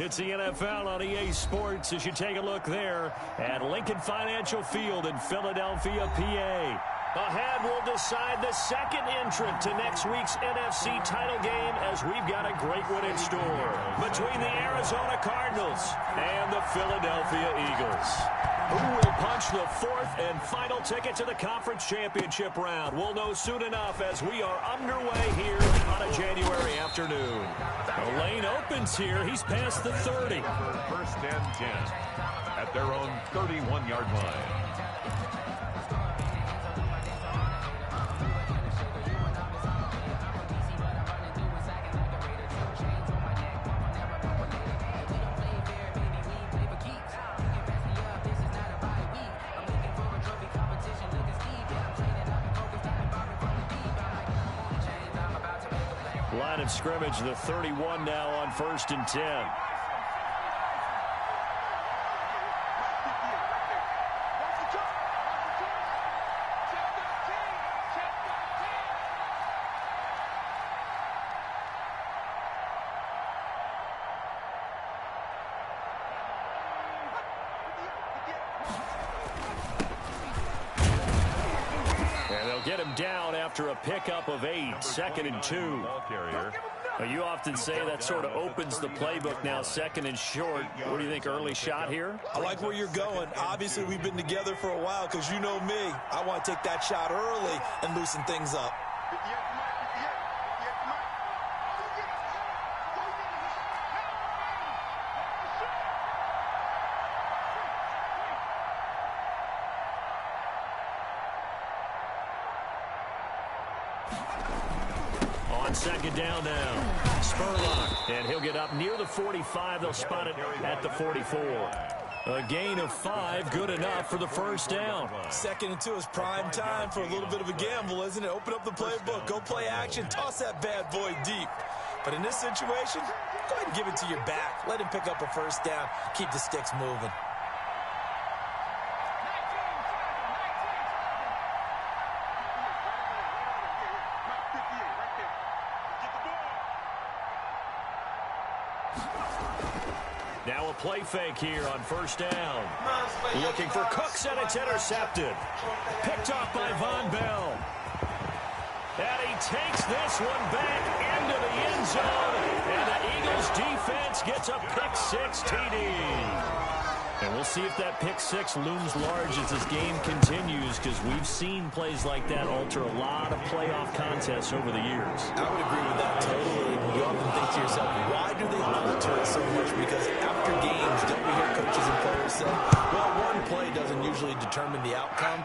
It's the NFL on EA Sports as you take a look there at Lincoln Financial Field in Philadelphia, PA. Ahead, we'll decide the second entrant to next week's NFC title game as we've got a great one in store between the Arizona Cardinals and the Philadelphia Eagles. Who will punch the fourth and final ticket to the conference championship round? We'll know soon enough as we are underway here on a January afternoon. The lane opens here. He's past the 30. First and 10 at their own 31-yard line. Line of scrimmage, the 31 now on 1st and 10. Get him down after a pickup of 8, 2nd and 2. You often say that sort of opens the playbook now, 2nd and short. What do you think, early shot here? I like where you're going. Obviously, we've been together for a while because you know me. I want to take that shot early and loosen things up. On 2nd down now, Spurlock, and he'll get up near the 45. They'll spot it at the 44. A gain of 5, good enough for the first down. 2nd and 2 is prime time for a little bit of a gamble, isn't it? Open up the playbook, go play action, toss that bad boy deep. But in this situation, go ahead and give it to your back. Let him pick up a first down, keep the sticks moving. Now a play fake here on 1st down. Looking for Cooks, and it's intercepted. Picked off by Von Bell. And he takes this one back into the end zone. And the Eagles defense gets a pick-6 TD. And we'll see if that pick-6 looms large as this game continues, because we've seen plays like that alter a lot of playoff contests over the years. I would agree with that totally. You often think to yourself, why do they alter it so much? Because after games, don't we hear coaches and players say, well, one play doesn't usually determine the outcome.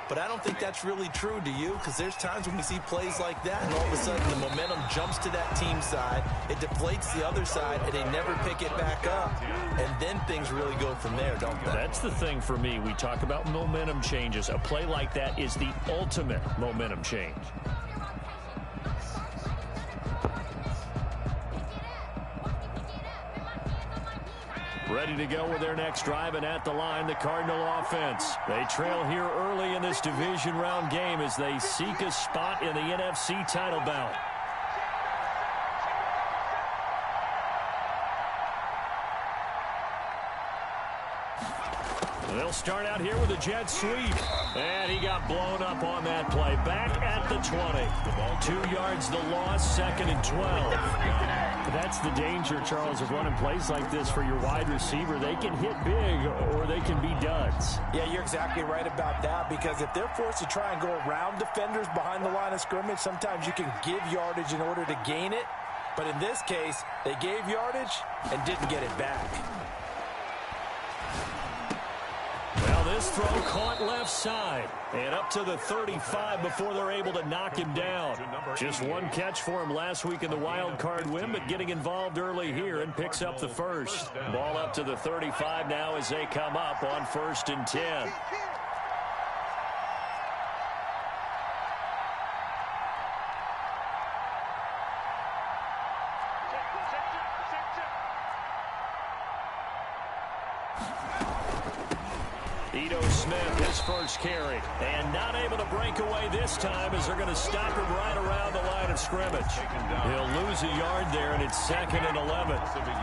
But I don't think that's really true, do you? Because there's times when we see plays like that, and all of a sudden the momentum jumps to that team side, it deflates the other side, and they never pick it back up. And then things really go from there, don't they? That's the thing for me. We talk about momentum changes. A play like that is the ultimate momentum change. Ready to go with their next drive, and at the line, the Cardinal offense. They trail here early in this division round game as they seek a spot in the NFC title bout. They'll start out here with a jet sweep. And he got blown up on that play. Back at the 20. 2 yards the loss, 2nd and 12. That's the danger, Charles, of running plays like this for your wide receiver. They can hit big or they can be duds. Yeah, you're exactly right about that, because if they're forced to try and go around defenders behind the line of scrimmage, sometimes you can give yardage in order to gain it. But in this case, they gave yardage and didn't get it back. Well, this throw caught left side and up to the 35 before they're able to knock him down. Just one catch for him last week in the wild card win, but getting involved early here and picks up the first. Ball up to the 35 now as they come up on 1st and 10. Ito Smith, his first carry. And not able to break away this time as they're going to stop him right around the line of scrimmage. He'll lose a yard there, and it's 2nd and 11.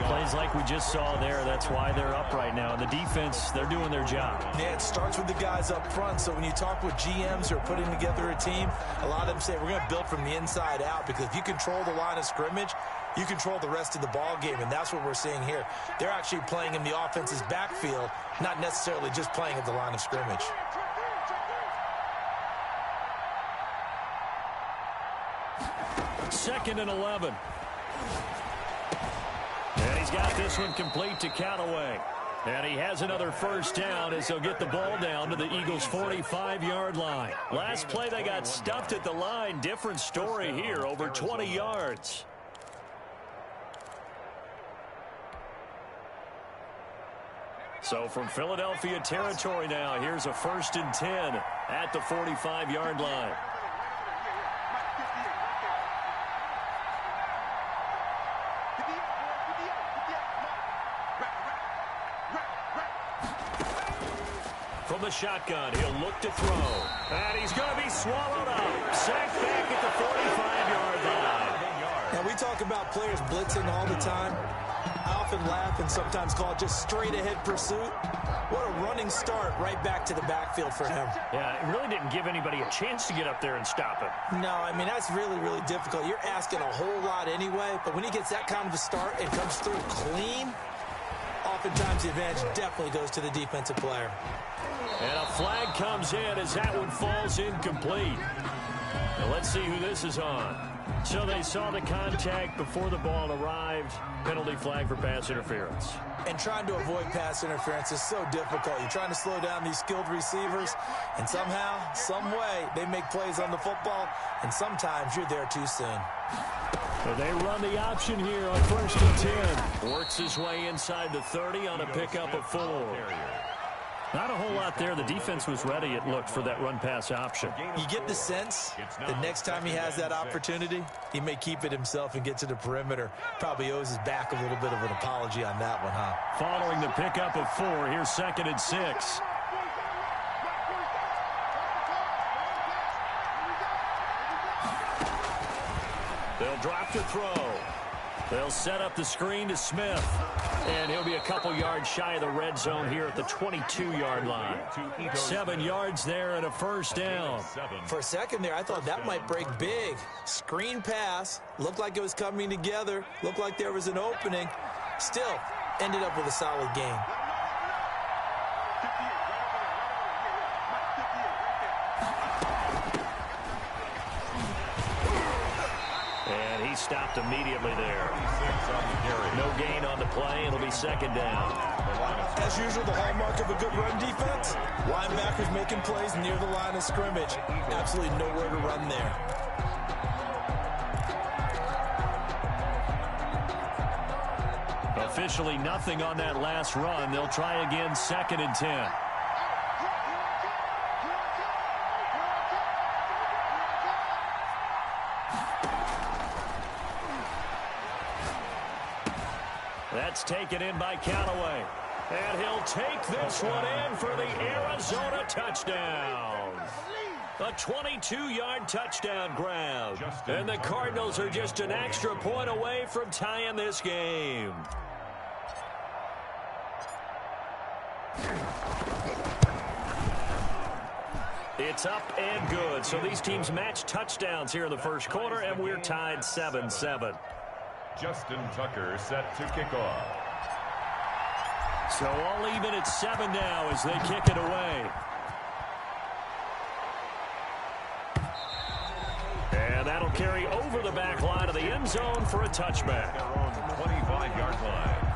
Plays like we just saw there. That's why they're up right now. The defense, they're doing their job. Yeah, it starts with the guys up front. So when you talk with GMs who are putting together a team, a lot of them say we're going to build from the inside out, because if you control the line of scrimmage, you control the rest of the ball game, and that's what we're seeing here. They're actually playing in the offense's backfield, not necessarily just playing at the line of scrimmage. Second and 11. And he's got this one complete to Callaway. And he has another first down as they'll get the ball down to the Eagles' 45-yard line. Last play, they got stuffed at the line. Different story here, over 20 yards. So from Philadelphia territory now, here's a 1st and 10 at the 45-yard line. From the shotgun, he'll look to throw. And he's going to be swallowed up. Sacked back at the 45-yard line. Now, we talk about players blitzing all the time. I often laugh and sometimes call it just straight-ahead pursuit. What a running start right back to the backfield for him. Yeah, it really didn't give anybody a chance to get up there and stop him. No, I mean, that's really, really difficult. You're asking a whole lot anyway, but when he gets that kind of a start and comes through clean, oftentimes the advantage definitely goes to the defensive player. And a flag comes in as that one falls incomplete. Now let's see who this is on. So they saw the contact before the ball arrived. Penalty flag for pass interference. And trying to avoid pass interference is so difficult. You're trying to slow down these skilled receivers, and somehow, some way, they make plays on the football, and sometimes you're there too soon. So they run the option here on 1st and 10. Works his way inside the 30 on a pickup of 4. Not a whole lot there. The defense was ready, it looked, for that run-pass option. You get the sense the next time he has that opportunity, he may keep it himself and get to the perimeter. Probably owes his back a little bit of an apology on that one, huh? Following the pickup of 4, here's 2nd and 6. They'll drop to throw. They'll set up the screen to Smith. And he'll be a couple yards shy of the red zone here at the 22-yard line. 7 yards there and a first down. For a second there, I thought that might break big. Screen pass. Looked like it was coming together. Looked like there was an opening. Still, ended up with a solid gain. And he stopped immediately there. No gain on the play. It'll be 2nd down. As usual, the hallmark of a good run defense, linebackers making plays near the line of scrimmage. Absolutely nowhere to run there. Officially nothing on that last run. They'll try again, 2nd and 10. That's taken in by Callaway. And he'll take this one in for the Arizona touchdown. A 22-yard touchdown grab. And the Cardinals are just an extra point away from tying this game. It's up and good. So these teams match touchdowns here in the first quarter, and we're tied 7-7. Justin Tucker set to kick off. So all even at 7 now as they kick it away. And that'll carry over the back line of the end zone for a touchback. Their own 25-yard line.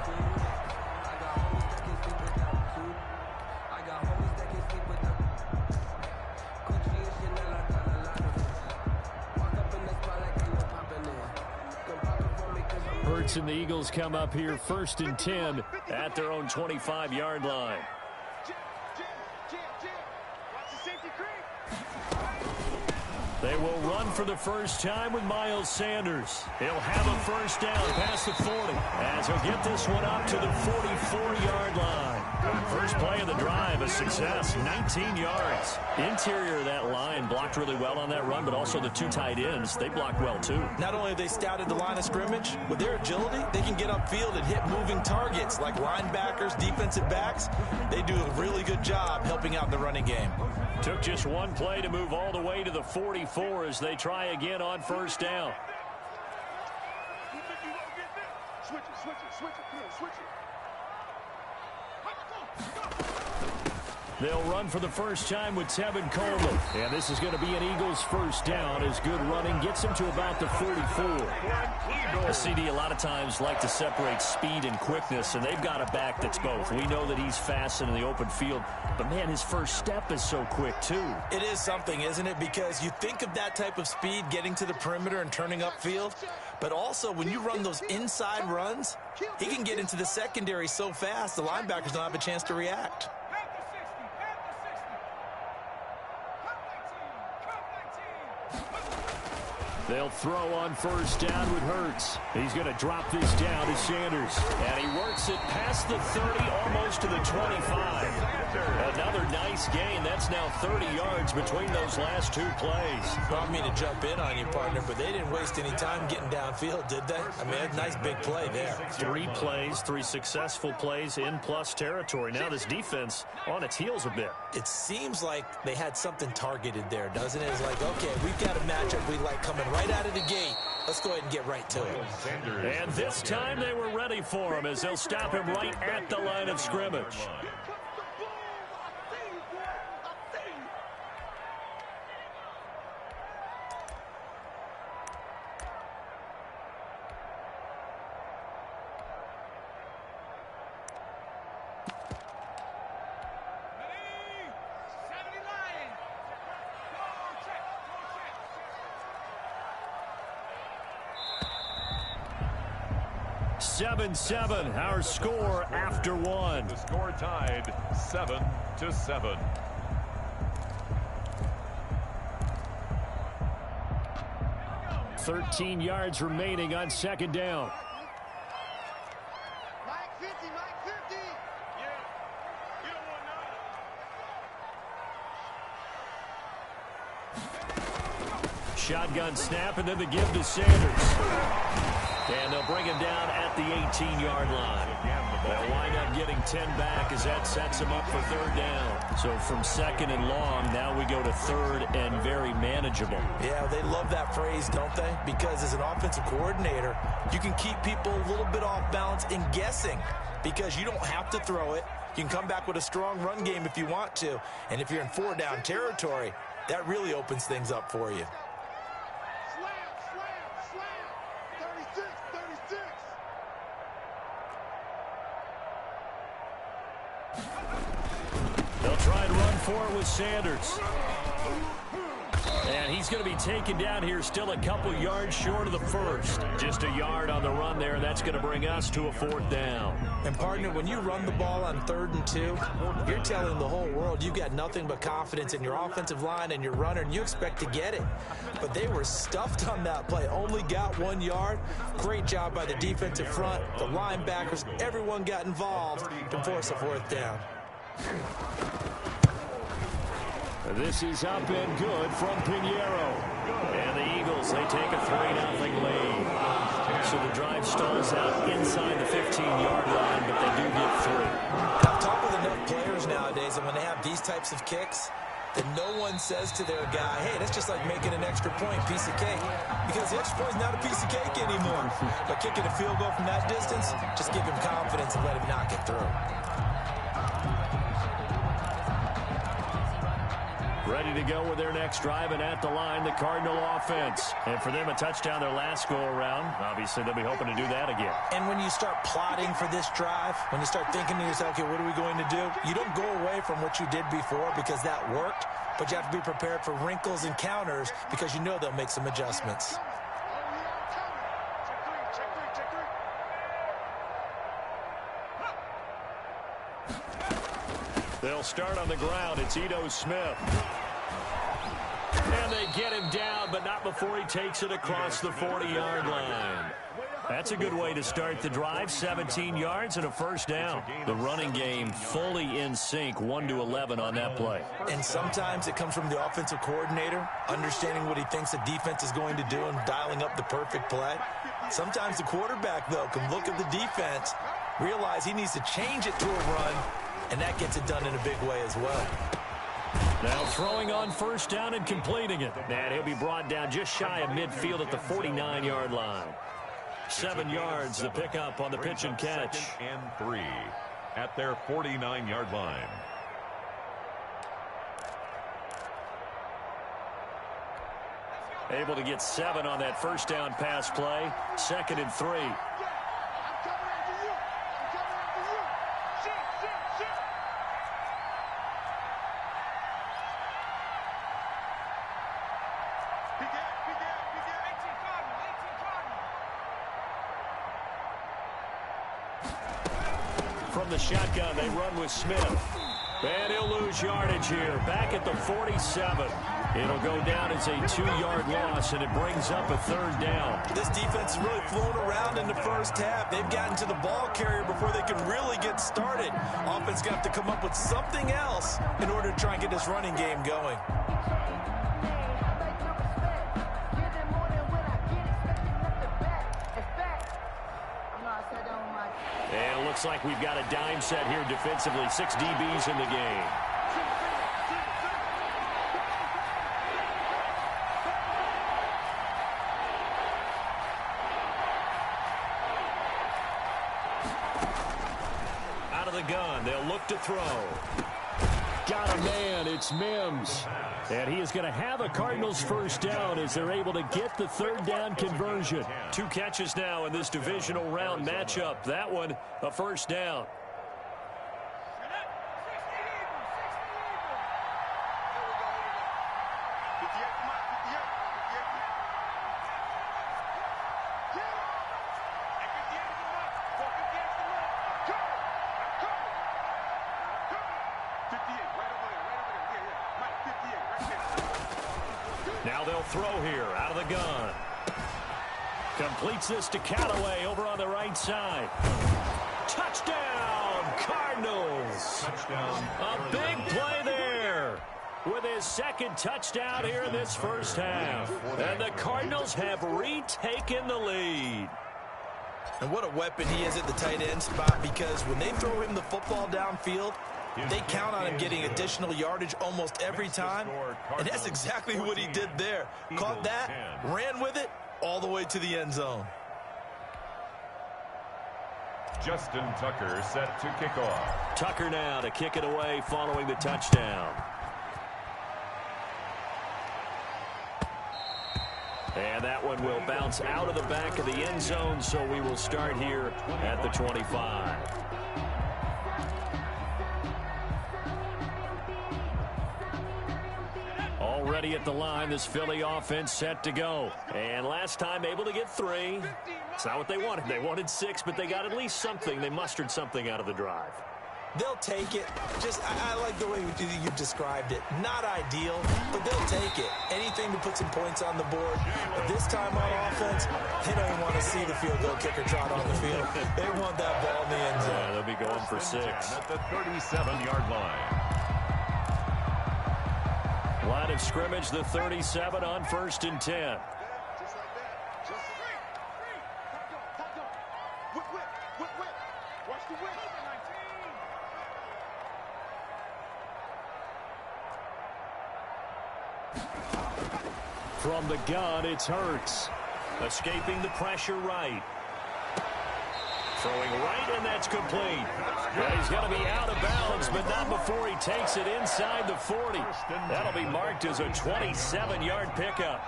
And the Eagles come up here 1st and 10 at their own 25-yard line. They will run for the first time with Miles Sanders. He'll have a first down past the 40 as he'll get this one up to the 44-yard line. First play of the drive, a success, 19 yards. Interior of that line blocked really well on that run, but also the two tight ends, they blocked well too. Not only have they scouted the line of scrimmage, with their agility, they can get upfield and hit moving targets like linebackers, defensive backs. They do a really good job helping out the running game. Took just one play to move all the way to the 44 as they try again on first down. They'll run for the first time with Tevin Coleman. And this is going to be an Eagles first down as good running gets him to about the 44. A CD a lot of times like to separate speed and quickness, and they've got a back that's both. We know that he's fast in the open field, but, man, his first step is so quick, too. It is something, isn't it? Because you think of that type of speed getting to the perimeter and turning upfield, but also when you run those inside runs, he can get into the secondary so fast the linebackers don't have a chance to react. They'll throw on first down with Hurts. He's going to drop this down to Sanders. And he works it past the 30, almost to the 25. Another nice gain. That's now 30 yards between those last two plays. I don't mean to jump in on you, partner, but they didn't waste any time getting downfield, did they? I mean, a nice big play there. 3 plays, 3 successful plays in plus territory. Now this defense on its heels a bit. It seems like they had something targeted there, doesn't it? It's like, okay, we've got a matchup we like coming right out of the gate. Let's go ahead and get right to it. And this time they were ready for him as they'll stop him right at the line of scrimmage. Seven, our score after one. The score tied 7-7. – 13 yards remaining on second down. Shotgun snap and then the give to Sanders. And they'll bring him down at the 18-yard line. They'll wind up getting 10 back as that sets him up for third down. So from second and long, now we go to third and very manageable. Yeah, they love that phrase, don't they? Because as an offensive coordinator, you can keep people a little bit off balance and guessing because you don't have to throw it. You can come back with a strong run game if you want to. And if you're in 4-down territory, that really opens things up for you. Try and run for it with Sanders. And he's going to be taken down here still a couple yards short of the first. Just a yard on the run there. That's going to bring us to a fourth down. And, partner, when you run the ball on 3rd and 2, you're telling the whole world you've got nothing but confidence in your offensive line and your runner, and you expect to get it. But they were stuffed on that play. Only got 1 yard. Great job by the defensive front. The linebackers, everyone got involved to force a fourth down. This is up and good from Pinheiro. And the Eagles, they take a 3-0 lead. So the drive stalls out inside the 15-yard line, but they do get 3. I've talked with enough players nowadays, and when they have these types of kicks, that no one says to their guy, hey, that's just like making an extra point, piece of cake. Because the extra point is not a piece of cake anymore. But kicking a field goal from that distance, just give him confidence and let him knock it through. Ready to go with their next drive, and at the line, the Cardinal offense. And for them, a touchdown their last go-around. Obviously, they'll be hoping to do that again. And when you start plotting for this drive, when you start thinking to yourself, okay, what are we going to do? You don't go away from what you did before because that worked, but you have to be prepared for wrinkles and counters because you know they'll make some adjustments. They'll start on the ground. It's Ito Smith. And they get him down, but not before he takes it across the 40-yard line. That's a good way to start the drive. 17 yards and a first down. The running game fully in sync, 1-11 on that play. And sometimes it comes from the offensive coordinator, understanding what he thinks the defense is going to do and dialing up the perfect play. Sometimes the quarterback, though, can look at the defense, realize he needs to change it to a run, and that gets it done in a big way as well. Now throwing on first down and completing it. And he'll be brought down just shy of midfield at the 49-yard line. 7 yards, the pickup on the pitch and catch. 2nd and 3 at their 49-yard line. Able to get 7 on that first down pass play. 2nd and 3. From the shotgun, they run with Smith. And he'll lose yardage here. Back at the 47. It'll go down as a 2-yard loss, and it brings up a 3rd down. This defense has really flown around in the first half. They've gotten to the ball carrier before they can really get started. Offense going to have to come up with something else in order to try and get this running game going. And it looks like we've got a dime set here defensively. 6 DBs in the game. Out of the gun, they'll look to throw. Got a man, it's Mims. And he is going to have a Cardinals first down as they're able to get the 3rd down conversion. 2 catches now in this divisional round matchup. That one, a first down. Now they'll throw here out of the gun. Completes this to Callaway over on the right side. Touchdown, Cardinals. Touchdown. A big play there with his 2nd touchdown here in this first half. And the Cardinals have retaken the lead. And what a weapon he is at the tight end spot, because when they throw him the football downfield, they count on him getting additional yardage almost every time, and that's exactly what he did there. Caught that, ran with it, all the way to the end zone. Justin Tucker set to kick off. Tucker now to kick it away following the touchdown. And that one will bounce out of the back of the end zone, so we will start here at the 25. Already at the line, this Philly offense set to go. And last time able to get 3. It's not what they wanted. They wanted 6, but they got at least something. They mustered something out of the drive. They'll take it. I like the way you described it. Not ideal, but they'll take it. Anything to put some points on the board. But this time on offense, they don't even want to see the field goal kicker trot on the field. They want that ball in the end zone. Yeah, they'll be going for 6. At the 37-yard line. Line of scrimmage, the 37 on 1st and 10. From the gun, it's Hurts. Escaping the pressure right. Throwing right, and that's complete. But he's going to be out of bounds, but not before he takes it inside the 40. That'll be marked as a 27-yard pickup.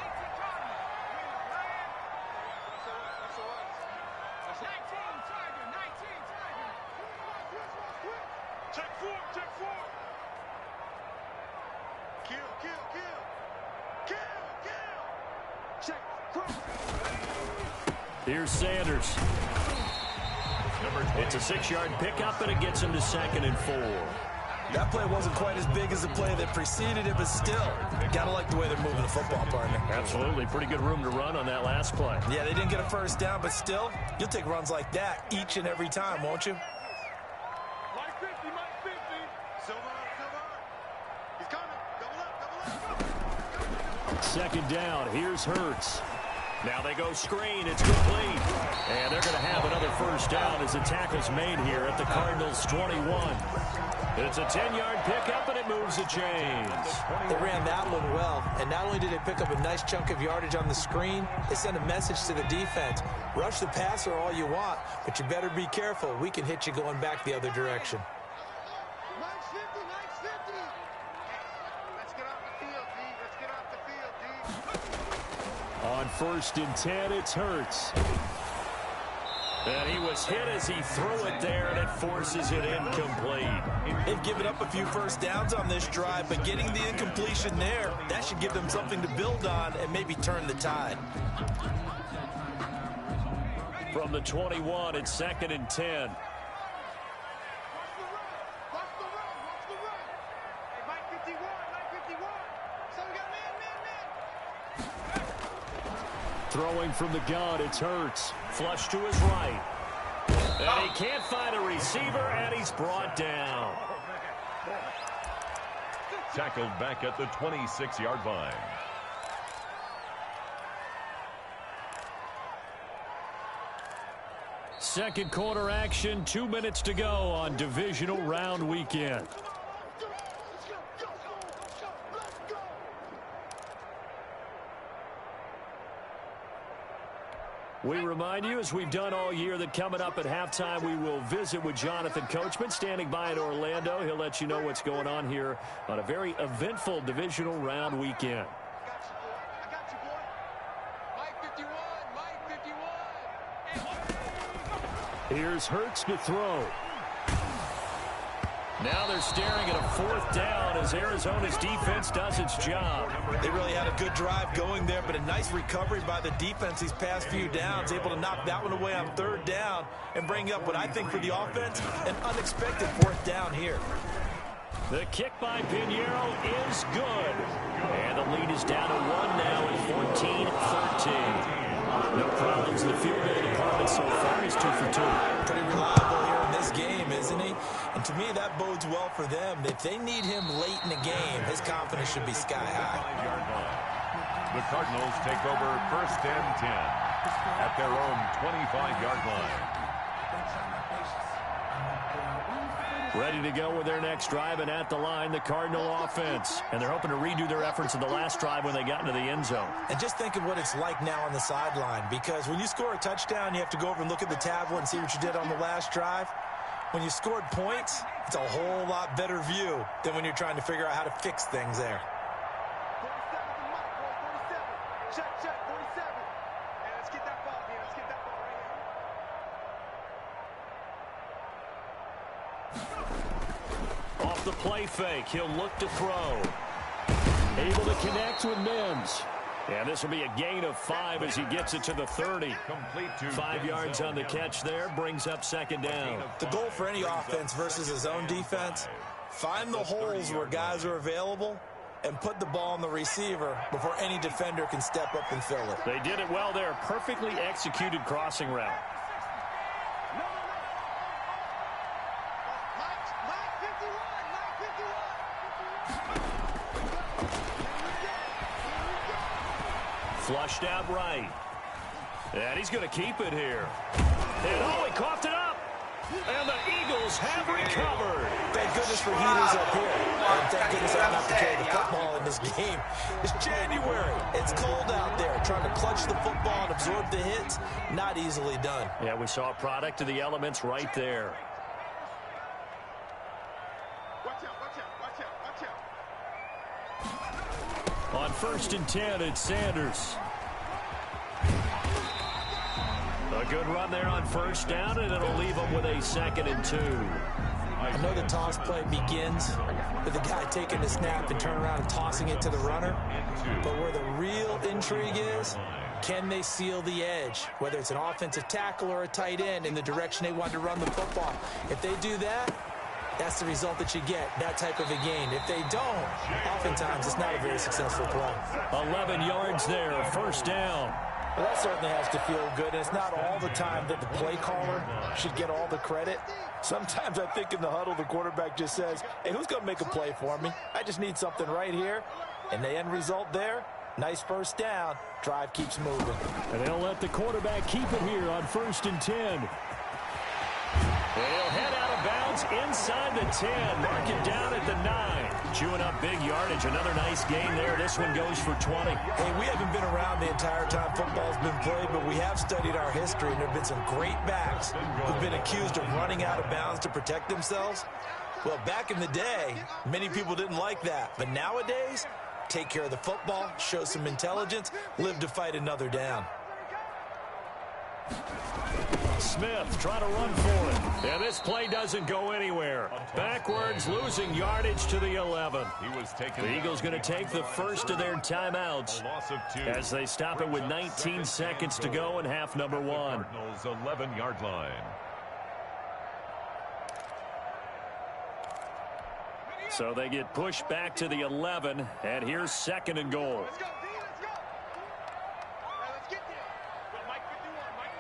Here's Sanders. It's a 6-yard pickup, and it gets him to 2nd and 4. That play wasn't quite as big as the play that preceded it, but still, gotta like the way they're moving the football, partner. Absolutely. Pretty good room to run on that last play. Yeah, they didn't get a first down, but still, you'll take runs like that each and every time, won't you? Second down. Here's Hurts. Now they go screen. It's complete. And they're going to have another first down as the tackle's made here at the Cardinals' 21. It's a 10-yard pickup, and it moves the chains. They ran that one well, and not only did they pick up a nice chunk of yardage on the screen, they sent a message to the defense. Rush the passer all you want, but you better be careful. We can hit you going back the other direction. On 1st and 10, it's Hurts. And he was hit as he threw it there, and it forces it incomplete. They've given up a few first downs on this drive, but getting the incompletion there, that should give them something to build on and maybe turn the tide. From the 21, it's 2nd and 10. Throwing from the gun, it's Hurts. Flush to his right. And he can't find a receiver, and he's brought down. Tackled back at the 26-yard line. Second quarter action, 2 minutes to go on divisional round weekend. We remind you, as we've done all year, that coming up at halftime, we will visit with Jonathan Coachman, standing by in Orlando. He'll let you know what's going on here on a very eventful divisional round weekend. I got you, boy. Mike 51. Here's Hurts to throw. Now they're staring at a 4th down as Arizona's defense does its job. They really had a good drive going there, but a nice recovery by the defense these past few downs, able to knock that one away on 3rd down and bring up what I think for the offense, an unexpected 4th down here. The kick by Pinheiro is good. And the lead is down to 1 now at 14-13. No problems in the field goal department so far. He's 2 for 2. Pretty reliable here in this game, isn't he? And to me, that bodes well for them. If they need him late in the game, his confidence should be sky high. The Cardinals take over 1st and 10 at their own 25-yard line. Ready to go with their next drive, and at the line, the Cardinal offense. And they're hoping to redo their efforts in the last drive when they got into the end zone. And just think of what it's like now on the sideline, because when you score a touchdown, you have to go over and look at the tablet and see what you did on the last drive. When you scored points, it's a whole lot better view than when you're trying to figure out how to fix things there. 47. Check, 47. And let's get that ball here. Let's get that ball right here. Off the play fake, he'll look to throw. Able to connect with Mims. And this will be a gain of 5 as he gets it to the 30. 5 yards on the catch there, brings up 2nd down. The goal for any offense versus a zone defense, find the holes where guys are available and put the ball on the receiver before any defender can step up and fill it. They did it well there. Perfectly executed crossing route. Flushed out right. And he's going to keep it here. And oh, he coughed it up. And the Eagles have recovered. Thank goodness for heaters up here. And thank goodness I don't have to carry the football in this game. It's January. It's cold out there. Trying to clutch the football and absorb the hits, not easily done. Yeah, we saw a product of the elements right there. Watch out, watch out, watch out, watch out. On 1st and 10, it's Sanders. A good run there on 1st down, and it'll leave them with a 2nd and 2. I know the toss play begins with the guy taking the snap and turning around and tossing it to the runner. But where the real intrigue is, can they seal the edge? Whether it's an offensive tackle or a tight end in the direction they want to run the football. If they do that, that's the result that you get, that type of a gain. If they don't, oftentimes it's not a very successful play. 11 yards there, first down. Well, that certainly has to feel good. And it's not all the time that the play caller should get all the credit. Sometimes I think in the huddle, the quarterback just says, hey, who's going to make a play for me? I just need something right here. And the end result there, nice first down. Drive keeps moving. And they'll let the quarterback keep it here on 1st and 10. They'll head out of bounds inside the 10. Mark it down at the 9. Chewing up big yardage. Another nice gain there. This one goes for 20. Hey, we haven't been around the entire time football's been played, but we have studied our history, and there have been some great backs who've been accused of running out of bounds to protect themselves. Well, back in the day, many people didn't like that. But nowadays, take care of the football, show some intelligence, live to fight another down. Smith trying to run for it. And this play doesn't go anywhere. Backwards, losing yardage to the 11. The Eagles going to take the first of their timeouts as they stop it with 19 seconds to go in half number 1. Cardinals 11-yard line. So they get pushed back to the 11, and here's 2nd and goal. Let's go, D, let's go. Now let's get there. Well, Mike 51, Mike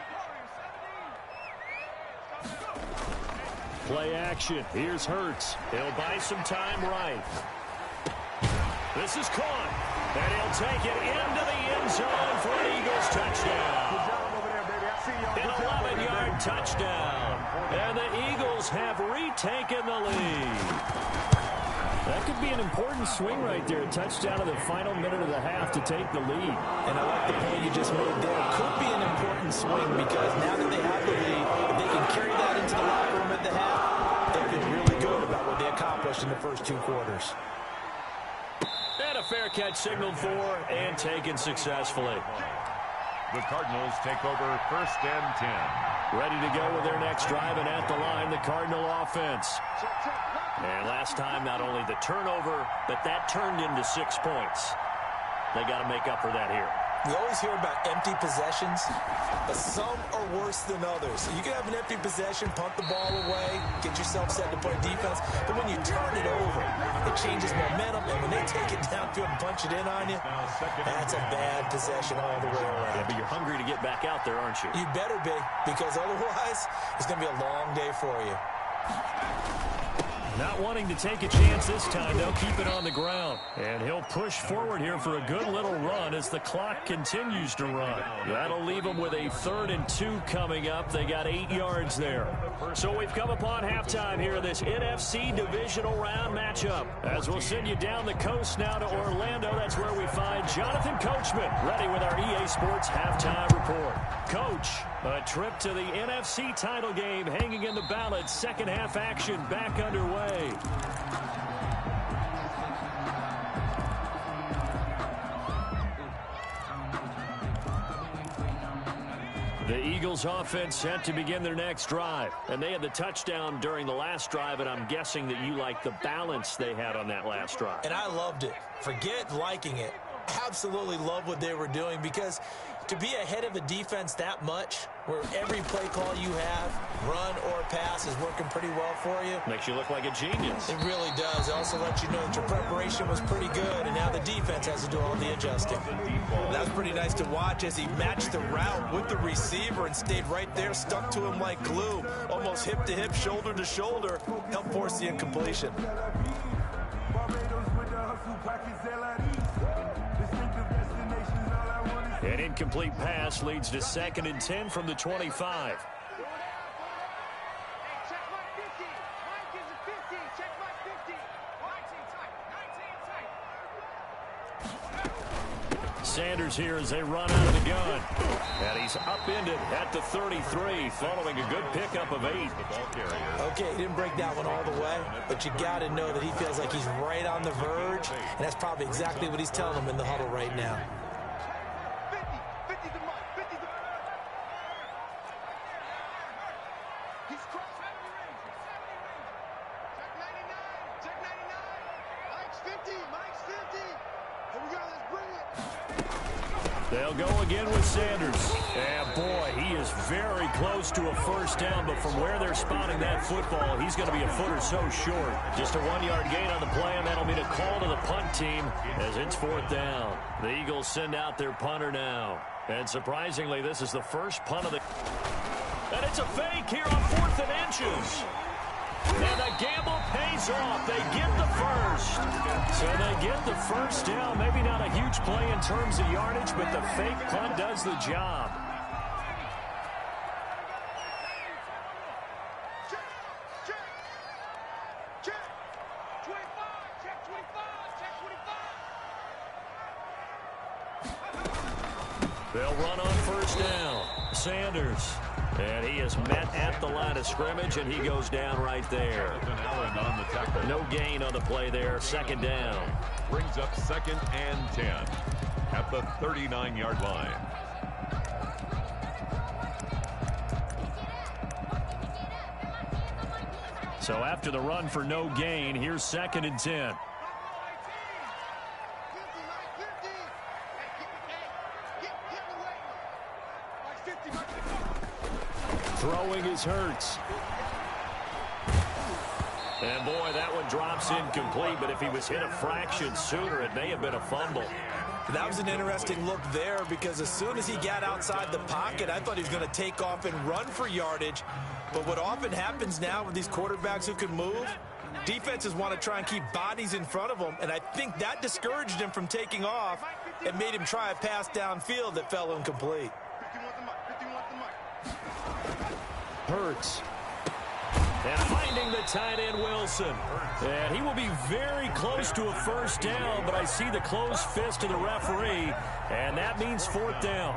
51. Play action. Here's Hurts. He'll buy some time right. This is caught. And he'll take it into the end zone for an Eagles touchdown. An 11-yard touchdown. And the Eagles have retaken the lead. That could be an important swing right there. A touchdown in the final minute of the half to take the lead. And I like the point you just made there. Could be an important swing because now that they have the lead, if they can carry that into the locker room at the half, they feel really good about what they accomplished in the first 2 quarters. And a fair catch signaled for and taken successfully. The Cardinals take over 1st and 10. Ready to go with their next drive, and at the line, the Cardinal offense. And last time, not only the turnover, but that turned into 6 points. They got to make up for that here. We always hear about empty possessions, but some are worse than others. You can have an empty possession, punt the ball away, get yourself set to play defense, but when you turn it over, it changes momentum, and when they take it downfield and punch it in on you, that's a bad possession all the way around. Yeah, but you're hungry to get back out there, aren't you? You better be, because otherwise, it's going to be a long day for you. Not wanting to take a chance this time, they'll keep it on the ground. And he'll push forward here for a good little run as the clock continues to run. That'll leave them with a 3rd and 2 coming up. They got 8 yards there. So we've come upon halftime here in this NFC divisional round matchup. As we'll send you down the coast now to Orlando, that's where we find Jonathan Coachman, ready with our EA Sports halftime report. Coach, a trip to the NFC title game hanging in the balance. Second half action back underway. The Eagles offense set to begin their next drive. And they had the touchdown during the last drive, and I'm guessing that you like the balance they had on that last drive. And I loved it. Forget liking it. Absolutely love what they were doing because to be ahead of a defense that much, where every play call you have, run or pass, is working pretty well for you. Makes you look like a genius. It really does. It also lets you know that your preparation was pretty good, and now the defense has to do all the adjusting. That was pretty nice to watch as he matched the route with the receiver and stayed right there, stuck to him like glue, almost hip to hip, shoulder to shoulder, helped force the incompletion. An incomplete pass leads to 2nd and 10 from the 25. Check my 50. Mike is a 50. Check my 50. 19 tight. Sanders here as they run out of the gun. And he's upended at the 33, following a good pickup of 8. Okay, he didn't break that one all the way, but you got to know that he feels like he's right on the verge, and that's probably exactly what he's telling them in the huddle right now. 50 to Mike. 50 to Mike. He's crossed 70 range. 70 range. Check 99. Check 99. Mike's 50. Mike's 50. Here we go. Let's bring it. They'll go again with Sanders. And, boy, he is very close to a first down, but from where they're spotting that football, he's going to be a foot or so short. Just a 1-yard gain on the play, and that'll mean a call to the punt team as it's fourth down. The Eagles send out their punter now. And surprisingly, this is the first punt of the... And it's a fake here on 4th and inches. And the gamble pays off. They get the first. So they get the first down. Maybe not a huge play in terms of yardage, but the fake punt does the job. Check. 25. Check 25. Check 25. They'll run on first down. Sanders. And he is met at the line of scrimmage, and he goes down right there. On the tackle. No gain on the play there. Second down. Brings up 2nd and 10 at the 39-yard line. So after the run for no gain, here's 2nd and 10. Throwing is Hurts. And, boy, that one drops incomplete, but if he was hit a fraction sooner, it may have been a fumble. That was an interesting look there because as soon as he got outside the pocket, I thought he was going to take off and run for yardage. But what often happens now with these quarterbacks who can move, defenses want to try and keep bodies in front of them, and I think that discouraged him from taking off and made him try a pass downfield that fell incomplete. Hurts. And finding the tight end, Wilson. And he will be very close to a first down, but I see the closed fist of the referee, and that means fourth down.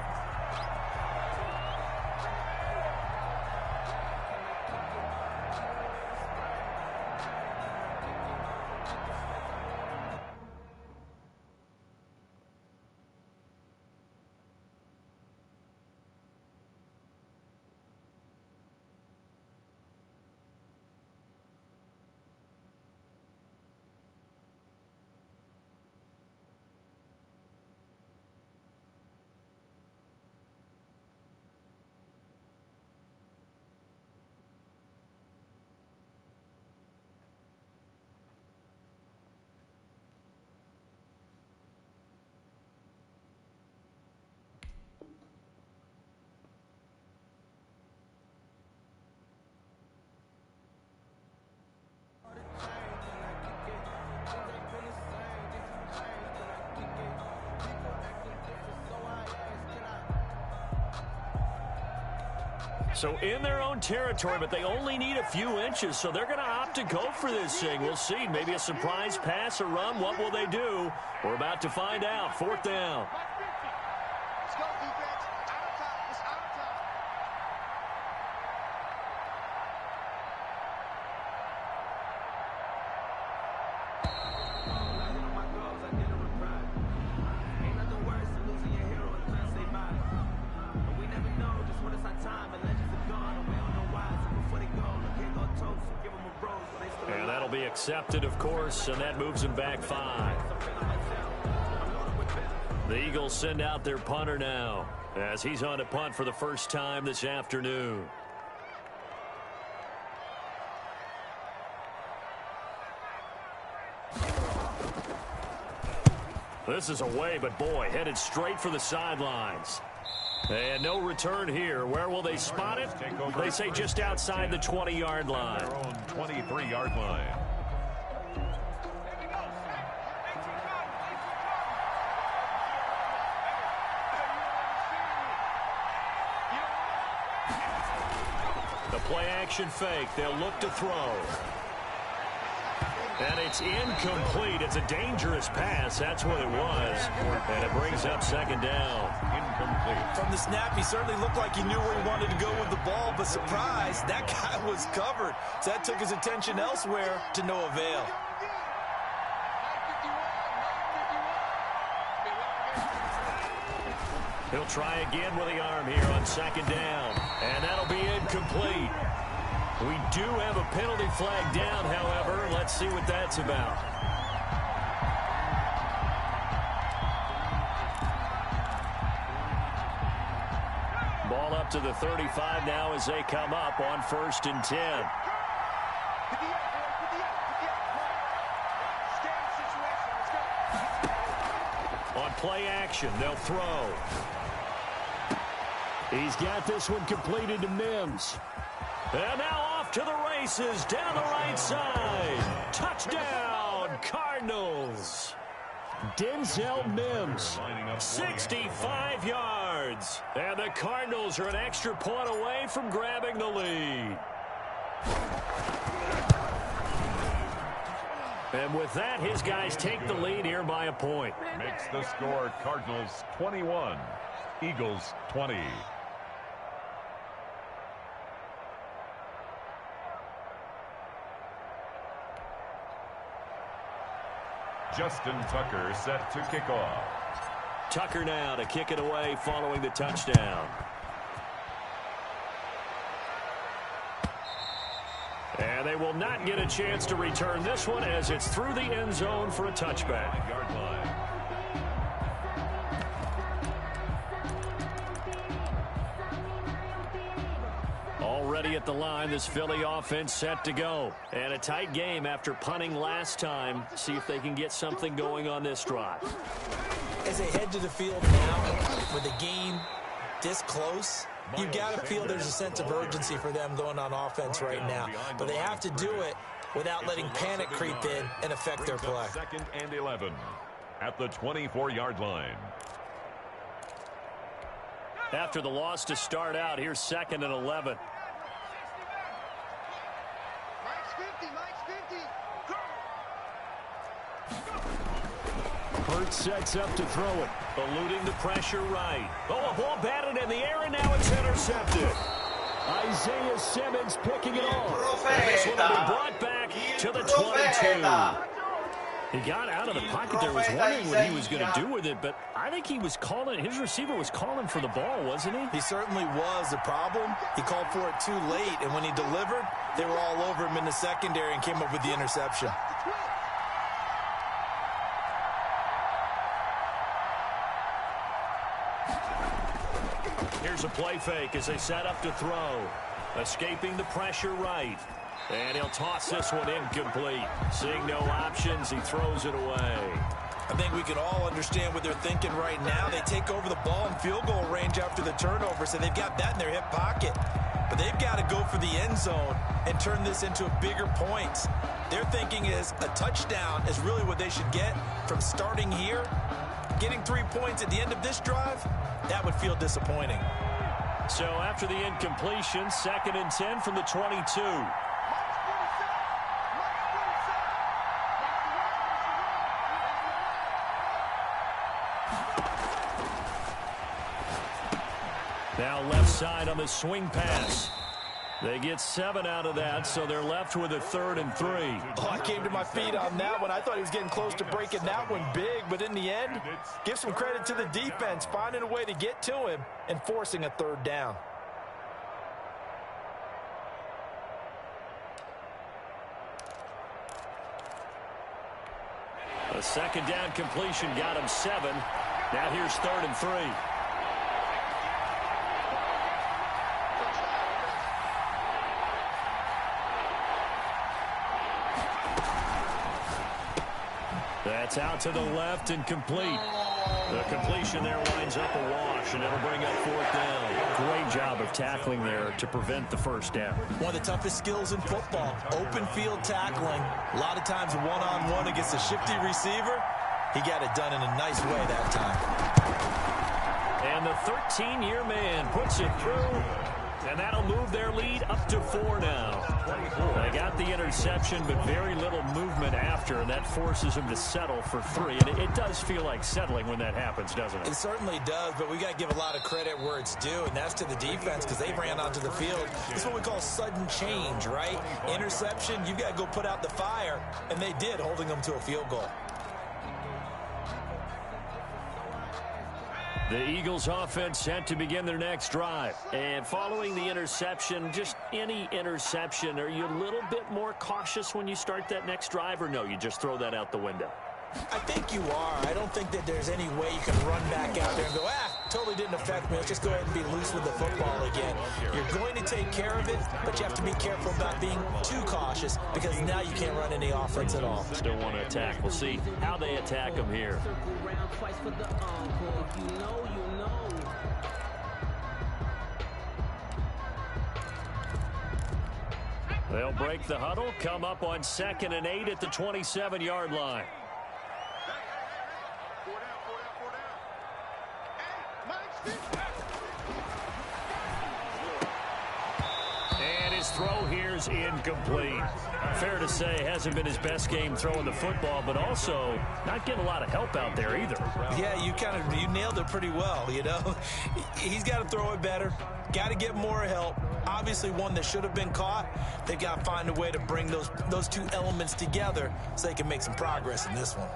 So in their own territory, but they only need a few inches, so they're going to opt to go for this thing. We'll see. Maybe a surprise pass or run. What will they do? We're about to find out. Fourth down. Let's go, defense. Out of time. It's out of time. And that'll be accepted, of course, and that moves him back 5. The Eagles send out their punter now as he's on a punt for the first time this afternoon. This is away, but boy, headed straight for the sidelines. And no return here. Where will they spot it? They say just outside the 20-yard line. Their own 23-yard line. The play-action fake. They'll look to throw. And it's incomplete. It's a dangerous pass. That's what it was. And it brings up second down. Incomplete. From the snap, he certainly looked like he knew where he wanted to go with the ball, but surprise, that guy was covered. So that took his attention elsewhere to no avail. He'll try again with the arm here on second down. And that'll be incomplete. We do have a penalty flag down, however. Let's see what that's about. to the 35 now as they come up on 1st and 10. On play action, they'll throw. He's got this one completed to Mims. And now off to the races down the right side. Touchdown, Cardinals. Denzel Mims, 65 yards. And the Cardinals are an extra point away from grabbing the lead. And with that, his guys take the lead here by a point. Makes the score Cardinals 21, Eagles 20. Justin Tucker set to kick off. Tucker now to kick it away following the touchdown. And they will not get a chance to return this one as it's through the end zone for a touchback. Already at the line, this Philly offense set to go. And a tight game after punting last time. See if they can get something going on this drive. As they head to the field now, with the game this close, you've got to feel there's a sense of urgency for them going on offense right now. But they have to do it without letting panic creep in and affect their play. 2nd and 11 at the 24-yard line. After the loss to start out, here's 2nd and 11. Hurts sets up to throw it. Eluding the pressure right. Oh, a ball batted in the air, and now it's intercepted. Isaiah Simmons picking it off. And this one will be brought back to the 22. He got out of the pocket there, was wondering what he was going to do with it, but I think he was calling, his receiver was calling for the ball, wasn't he? He certainly was. The problem, he called for it too late, and when he delivered, they were all over him in the secondary and came up with the interception. Here's a play fake as they set up to throw. Escaping the pressure right. And he'll toss this one incomplete. Seeing no options, he throws it away. I think we can all understand what they're thinking right now. They take over the ball in field goal range after the turnover, so they've got that in their hip pocket. But they've got to go for the end zone and turn this into a bigger points. Their thinking is a touchdown is really what they should get from starting here. Getting 3 points at the end of this drive, that would feel disappointing. So after the incompletion, 2nd and 10 from the 22. Now left side on the swing pass. They get 7 out of that, so they're left with a 3rd and 3. Oh, I came to my feet on that one. I thought he was getting close to breaking that one big, but in the end, give some credit to the defense, finding a way to get to him and forcing a 3rd down. A 2nd down completion got him 7. Now here's 3rd and 3. That's out to the left and complete. The completion there winds up a wash, and it'll bring up 4th down. Great job of tackling there to prevent the 1st down. One of the toughest skills in football, open field tackling. A lot of times one-on-one against a shifty receiver. He got it done in a nice way that time. And the 13-year man puts it through, and that'll move their lead up to 4 now. They got the interception, but very little movement after, and that forces them to settle for 3. And it does feel like settling when that happens, doesn't it? It certainly does, but we got to give a lot of credit where it's due, and that's to the defense because they ran onto the field. It's what we call sudden change, right? Interception, you got to go put out the fire, and they did, holding them to a field goal. The Eagles offense set to begin their next drive. And following the interception, just any interception, are you a little bit more cautious when you start that next drive, or no, you just throw that out the window? I think you are. I don't think that there's any way you can run back out there and go, totally didn't affect me. Let's just go ahead and be loose with the football again. You're going to take care of it, but you have to be careful about being too cautious because now you can't run any offense at all. Still want to attack. We'll see how they attack them here. They'll break the huddle, come up on 2nd and 8 at the 27-yard line. And his throw here's incomplete. Fair to say, hasn't been his best game throwing the football, but also not getting a lot of help out there either. Yeah, you nailed it pretty well, you know. He's got to throw it better. Got to get more help. Obviously one that should have been caught. They've got to find a way to bring those two elements together so they can make some progress in this one.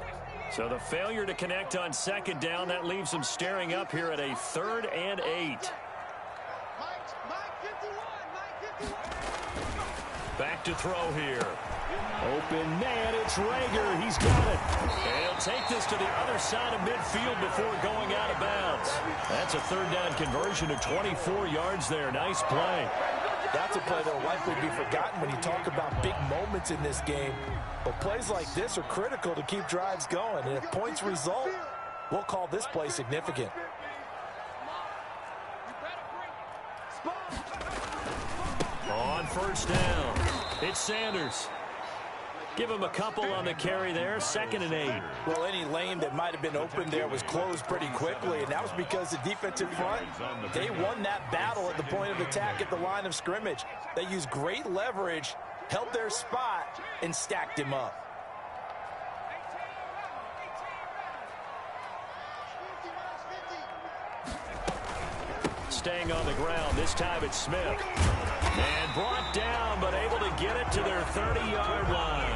So the failure to connect on 2nd down, that leaves them staring up here at a 3rd and 8. Back to throw here. Open man, it's Rager. He's got it. And he'll take this to the other side of midfield before going out of bounds. That's a 3rd down conversion of 24 yards there. Nice play. That's a play that will likely be forgotten when you talk about big moments in this game. But plays like this are critical to keep drives going. And if points result, we'll call this play significant. On 1st down, it's Sanders. Give him a couple on the carry there, 2nd and 8. Well, any lane that might have been open there was closed pretty quickly, and that was because the defensive front, they won that battle at the point of attack at the line of scrimmage. They used great leverage, held their spot, and stacked him up. Staying on the ground, this time it's Smith. And brought down, but able to get it to their 30-yard line.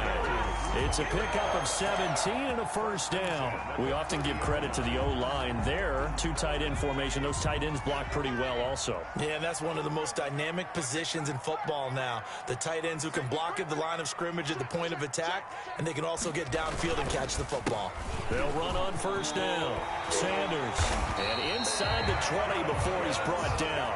It's a pickup of 17 and a 1st down. We often give credit to the O-line there. 2 tight end formation. Those tight ends block pretty well also. Yeah, and that's one of the most dynamic positions in football now. The tight ends who can block at the line of scrimmage at the point of attack, and they can also get downfield and catch the football. They'll run on 1st down. Sanders. And inside the 20 before he's brought down.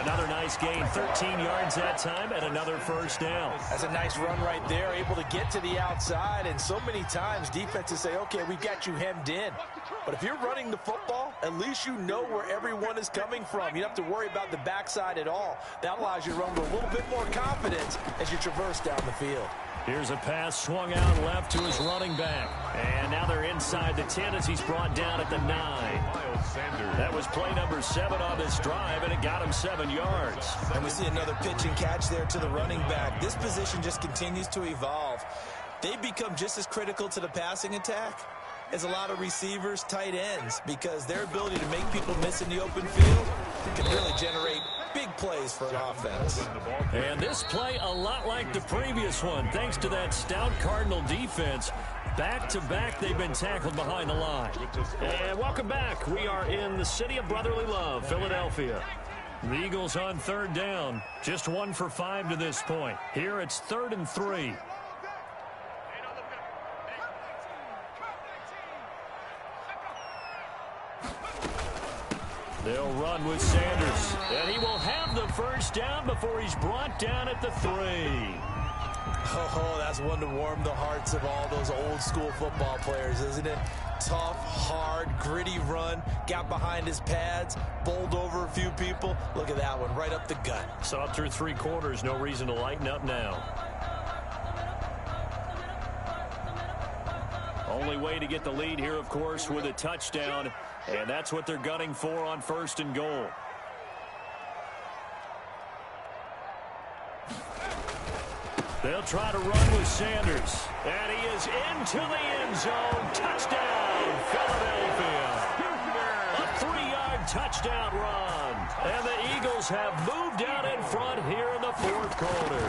Another nice gain, 13 yards that time, and another 1st down. That's a nice run right there, able to get to the outside, and so many times defenses say, okay, we've got you hemmed in. But if you're running the football, at least you know where everyone is coming from. You don't have to worry about the backside at all. That allows you to run with a little bit more confidence as you traverse down the field. Here's a pass swung out left to his running back. And now they're inside the 10 as he's brought down at the 9. That was play number 7 on this drive, and it got him 7 yards. And we see another pitch and catch there to the running back. This position just continues to evolve. They become just as critical to the passing attack as a lot of receivers, tight ends, because their ability to make people miss in the open field can really generate big plays for an offense. And this play a lot like the previous one, thanks to that stout Cardinal defense. Back-to-back, they've been tackled behind the line. And welcome back. We are in the city of brotherly love, Philadelphia. The Eagles on 3rd down. Just 1 for 5 to this point. Here it's 3rd and 3. They'll run with Sanders. And he will have the 1st down before he's brought down at the 3. Oh, that's one to warm the hearts of all those old school football players, isn't it? Tough, hard, gritty run. Got behind his pads, bowled over a few people. Look at that one, right up the gut. Saw it through 3 quarters. No reason to lighten up now. Only way to get the lead here, of course, with a touchdown. And that's what they're gunning for on 1st and goal. They'll try to run with Sanders. And he is into the end zone. Touchdown, Philadelphia. A 3-yard touchdown run. And the Eagles have moved out in front here in the 4th quarter.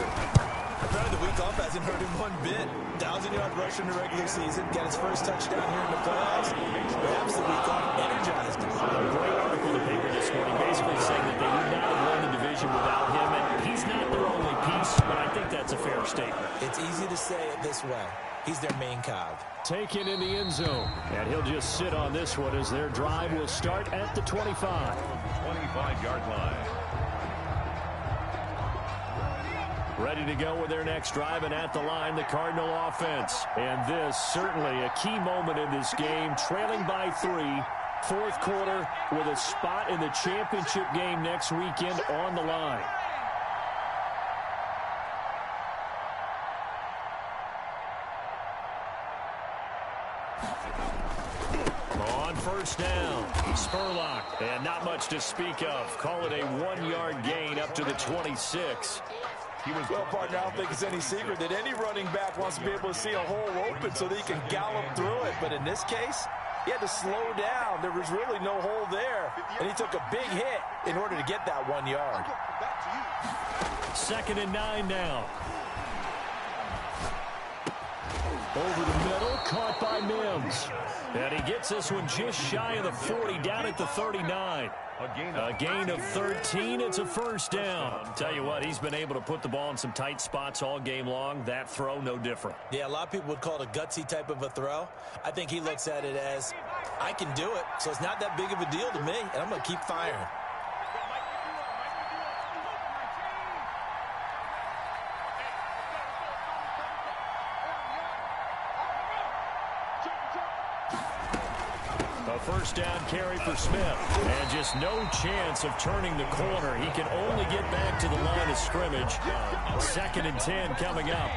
Probably the week off hasn't hurt him one bit. 1,000-yard rush in the regular season. Got his first touchdown here in the playoffs. Perhaps the week off energized him. A great article in the paper this morning basically saying that they would not have won the division without him. And he's not their only piece, but I think that's a fair statement. It's easy to say it this way. He's their main cog. Taken in the end zone. And he'll just sit on this one as their drive will start at the 25. 25-yard line. Ready to go with their next drive, and at the line, the Cardinal offense. And this, certainly a key moment in this game, trailing by 3, fourth quarter, with a spot in the championship game next weekend on the line. On first down, Spurlock, and not much to speak of. Call it a 1-yard gain up to the 26. Well, partner, I don't think it's any secret that any running back wants to be able to see a hole open so that he can gallop through it. But in this case, he had to slow down. There was really no hole there, and he took a big hit in order to get that 1 yard. 2nd and 9 now. Over the middle, caught by Mims. And he gets this one just shy of the 40, down at the 39. A gain of 13. It's a first down. Tell you what, he's been able to put the ball in some tight spots all game long. That throw, no different. Yeah, a lot of people would call it a gutsy type of a throw. I think he looks at it as, I can do it, so it's not that big of a deal to me, and I'm going to keep firing. First down carry for Smith. And just no chance of turning the corner. He can only get back to the line of scrimmage. 2nd and 10 coming up.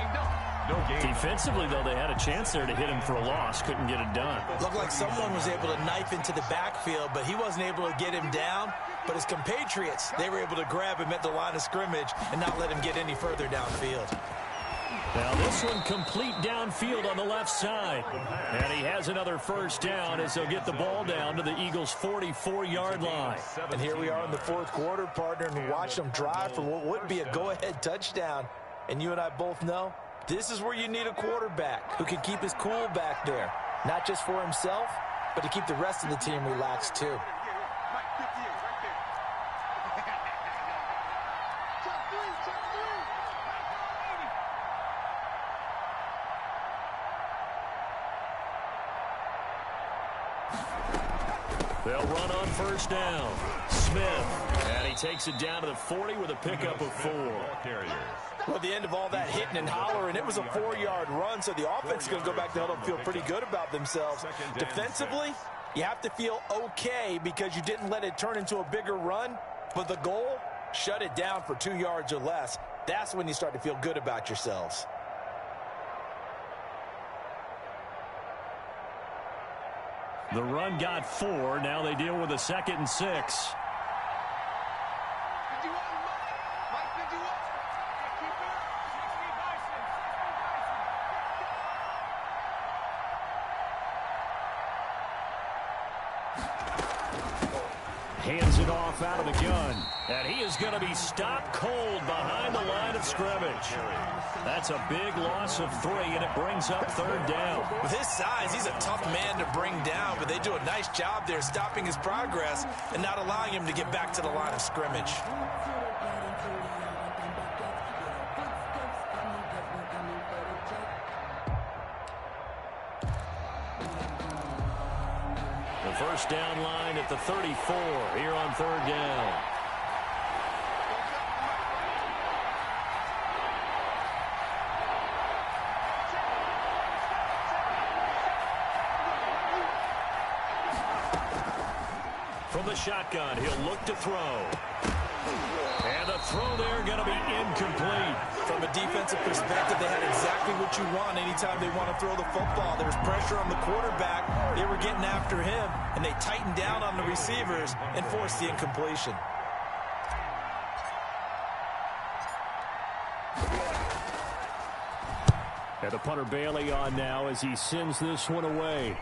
Defensively, though, they had a chance there to hit him for a loss. Couldn't get it done. Looked like someone was able to knife into the backfield, but he wasn't able to get him down. But his compatriots, they were able to grab him at the line of scrimmage and not let him get any further downfield. Now this one complete downfield on the left side. And he has another first down as they'll get the ball down to the Eagles' 44-yard line. And here we are in the fourth quarter, partner, and watch them drive for what would be a go-ahead touchdown. And you and I both know this is where you need a quarterback who can keep his cool back there. Not just for himself, but to keep the rest of the team relaxed too. They'll run on first down. Smith. And he takes it down to the 40 with a pickup of 4. Well, at the end of all that hitting and hollering, it was a 4-yard run, so the offense is going to go back to huddle and feel pretty good about themselves. Defensively, you have to feel okay because you didn't let it turn into a bigger run, but the goal, shut it down for 2 yards or less. That's when you start to feel good about yourselves. The run got 4. Now they deal with a 2nd and 6. Hands it off out of the gun. And he is going to be stopped cold behind the line of scrimmage. That's a big loss of 3, and it brings up 3rd down. With his size, he's a tough man to bring down, but they do a nice job there stopping his progress and not allowing him to get back to the line of scrimmage. The first down line at the 34 here on 3rd down. From the shotgun, he'll look to throw. And the throw there going to be incomplete. From a defensive perspective, they had exactly what you want anytime they want to throw the football. There was pressure on the quarterback. They were getting after him, and they tightened down on the receivers and forced the incompletion. And the punter Bailey on now as he sends this one away.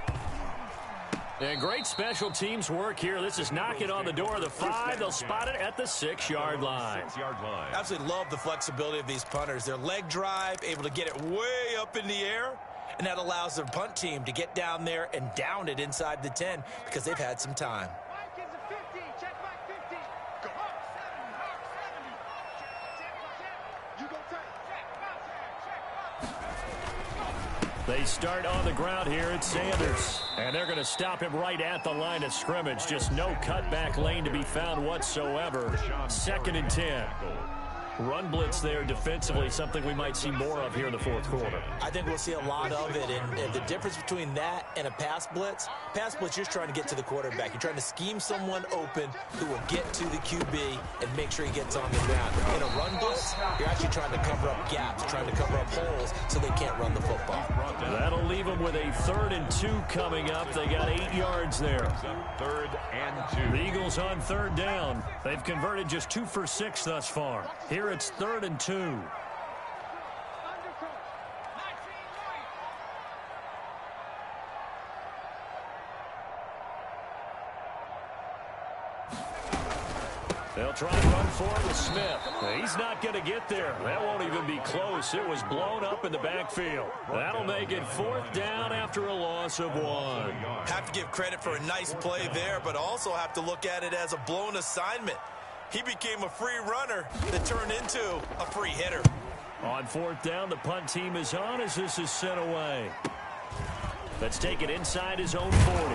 And great special teams work here. This is knocking on the door of the 5. They'll spot it at the 6-yard line. Absolutely love the flexibility of these punters. Their leg drive, able to get it way up in the air, and that allows their punt team to get down there and down it inside the 10 because they've had some time. They start on the ground here at Sanders. And they're going to stop him right at the line of scrimmage. Just no cutback lane to be found whatsoever. 2nd and 10. Run blitz there defensively, something we might see more of here in the fourth quarter. I think we'll see a lot of it, and the difference between that and a pass blitz, you're just trying to get to the quarterback. You're trying to scheme someone open who will get to the QB and make sure he gets on the ground. In a run blitz, you're actually trying to cover up gaps, trying to cover up holes so they can't run the football. That'll leave them with a 3rd and 2 coming up. They got 8 yards there. 3rd and 2. The Eagles on 3rd down. They've converted just 2 for 6 thus far. Here it's 3rd and 2. They'll try and run forward with Smith. He's not going to get there. That won't even be close. It was blown up in the backfield. That'll make it 4th down after a loss of 1. Have to give credit for a nice play there, but also have to look at it as a blown assignment. He became a free runner that turned into a free hitter. On 4th down, the punt team is on as this is sent away. Let's take it inside his own 40.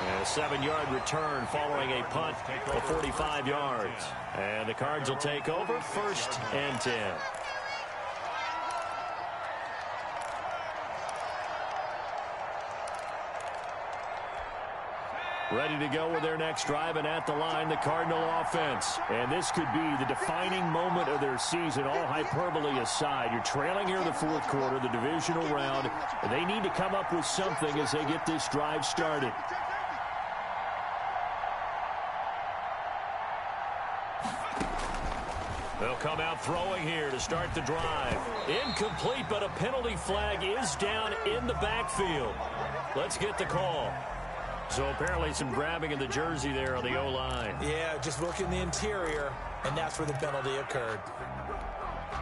And a 7-yard return following a punt of 45 yards. And the Cards will take over 1st and 10. Ready to go with their next drive, and at the line, the Cardinal offense. And this could be the defining moment of their season, all hyperbole aside. You're trailing here in the fourth quarter, the divisional round, and they need to come up with something as they get this drive started. They'll come out throwing here to start the drive. Incomplete, but a penalty flag is down in the backfield. Let's get the call. So apparently some grabbing in the jersey there on the O-line. Yeah, just look in the interior, and that's where the penalty occurred.